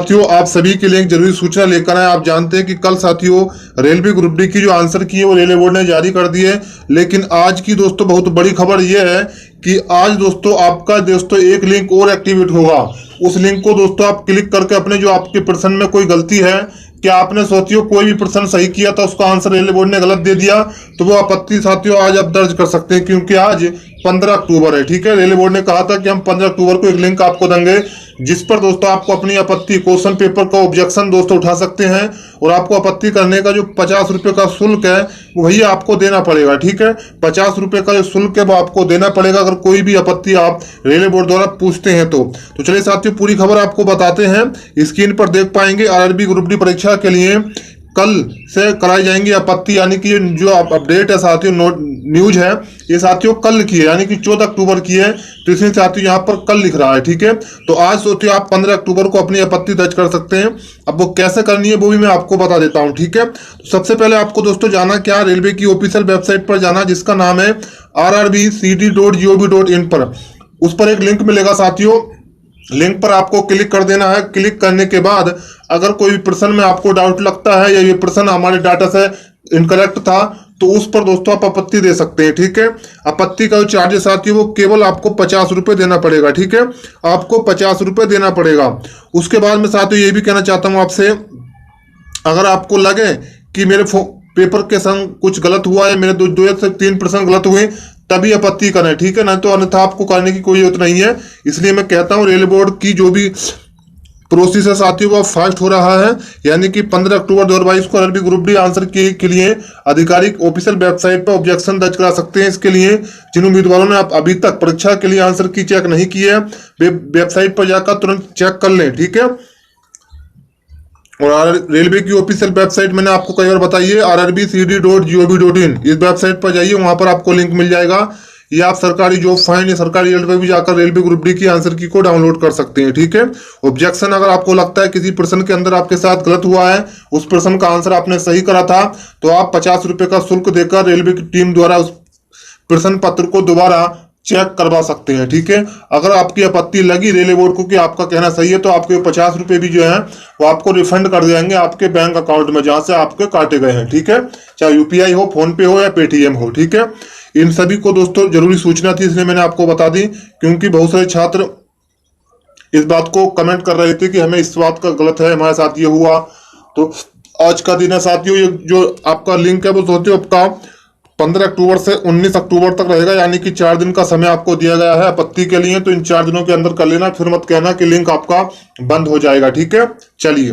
साथियों आप सभी के लिए एक जरूरी सूचना लेकर आए। आप जानते हैं कि कल साथियों रेलवे ग्रुप डी की जो आंसर की है वो रेलवे बोर्ड ने जारी कर दी है, लेकिन आज की दोस्तों बहुत बड़ी खबर यह है कि आज दोस्तों आपका दोस्तों एक लिंक और एक्टिवेट होगा। उस लिंक को दोस्तों आप क्लिक करके अपने जो आपके प्रश्न में कोई गलती है, क्या आपने साथियों कोई भी प्रश्न सही किया था उसका आंसर रेलवे बोर्ड ने गलत दे दिया, तो वो आपत्ति साथियों आज आप दर्ज कर सकते हैं, क्योंकि आज 15 अक्टूबर है। ठीक है, रेलवे बोर्ड ने कहा था कि हम 15 अक्टूबर को एक लिंक आपको देंगे जिस पर दोस्तों आपको अपनी आपत्ति क्वेश्चन पेपर का ऑब्जेक्शन दोस्तों उठा सकते हैं, और आपको आपत्ति करने का जो 50 रुपए का शुल्क है वही आपको देना पड़ेगा। ठीक है, 50 रुपए का जो शुल्क है वो आपको देना पड़ेगा अगर कोई भी आपत्ति आप रेलवे बोर्ड द्वारा पूछते हैं तो चलिए साथियों पूरी खबर आपको बताते हैं। स्क्रीन पर देख पाएंगे आरआरबी ग्रुप डी परीक्षा के लिए कल से कराई जाएंगी आपत्ति, यानी कि जो अपडेट है साथियों न्यूज है ये साथियों कल की है, यानी कि 14 अक्टूबर की है, तो इसलिए साथियों यहाँ पर कल लिख रहा है। ठीक है, तो आज सोचिए आप 15 अक्टूबर को अपनी आपत्ति दर्ज कर सकते हैं। अब वो कैसे करनी है वो भी मैं आपको बता देता हूँ। ठीक है, तो सबसे पहले आपको दोस्तों जाना क्या, रेलवे की ऑफिशियल वेबसाइट पर जाना जिसका नाम है rrbcd.gov.in पर। उस पर एक लिंक मिलेगा साथियों, लिंक पर आपको क्लिक कर देना है। क्लिक करने के बाद अगर कोई भी प्रश्न में आपको डाउट लगता है या ये प्रश्न हमारे डाटा से इनकरेक्ट था तो उस पर दोस्तों आप आपत्ति दे सकते हैं। ठीक है, आपत्ति का जो चार्ज है साथियों वो केवल आपको 50 रुपए देना पड़ेगा। ठीक है, आपको 50 रुपए देना पड़ेगा। उसके बाद में साथियों ये भी कहना चाहता हूँ आपसे, अगर आपको लगे कि मेरे पेपर के संग कुछ गलत हुआ है, मेरे दो से 3 प्रश्न गलत हुए, तभी आपत्ति करें। ठीक है, नहीं तो अन्यथा आपको करने की कोई जरूरत नहीं है। इसलिए मैं कहता हूं रेलवे बोर्ड की जो भी प्रोसेस है साथियों वो फास्ट हो रहा है, यानी कि 15 अक्टूबर 2022 को आरआरबी ग्रुप डी आंसर के लिए आधिकारिक ऑफिशियल वेबसाइट पर ऑब्जेक्शन दर्ज करा सकते हैं। इसके लिए जिन उम्मीदवारों ने अभी तक परीक्षा के लिए आंसर की चेक नहीं की है वे वेबसाइट पर जाकर तुरंत चेक कर लें। ठीक है, और रेलवे की ऑफिशियल वेबसाइट मैंने आपको कई बार बताई है rrbcd.gov.in, इस वेबसाइट पर जाइए, वहां पर आपको लिंक मिल जाएगा। या आप सरकारी जॉब फाइंड या सरकारी रिजल्ट पर भी जाकर रेलवे ग्रुप डी की आंसर की को डाउनलोड कर सकते हैं। ठीक है, ऑब्जेक्शन अगर आपको लगता है किसी प्रश्न के अंदर आपके साथ गलत हुआ है, उस प्रश्न का आंसर आपने सही करा था, तो आप 50 रुपए का शुल्क देकर रेलवे की टीम द्वारा उस प्रश्न पत्र को दोबारा चेक करवा सकते हैं। ठीक है, अगर आपकी आपत्ति लगी रेलवे बोर्ड को कि आपका कहना सही है तो आपके 50 रुपए भी जो है वो आपको रिफंड कर देंगे आपके बैंक अकाउंट में जहां से आपके काटे गए हैं। ठीक है, चाहे यूपीआई हो, फोन पे हो या पेटीएम हो। ठीक है, इन सभी को दोस्तों जरूरी सूचना थी इसलिए मैंने आपको बता दी, क्योंकि बहुत सारे छात्र इस बात को कमेंट कर रहे थे कि हमें इस बात का गलत है, हमारे साथ ये हुआ। तो आज का दिन है साथियों, ये जो आपका लिंक है वो साथियों आपका 15 अक्टूबर से 19 अक्टूबर तक रहेगा, यानी कि 4 दिन का समय आपको दिया गया है आपत्ति के लिए। तो इन 4 दिनों के अंदर कर लेना, फिर मत कहना कि लिंक आपका बंद हो जाएगा। ठीक है, चलिए।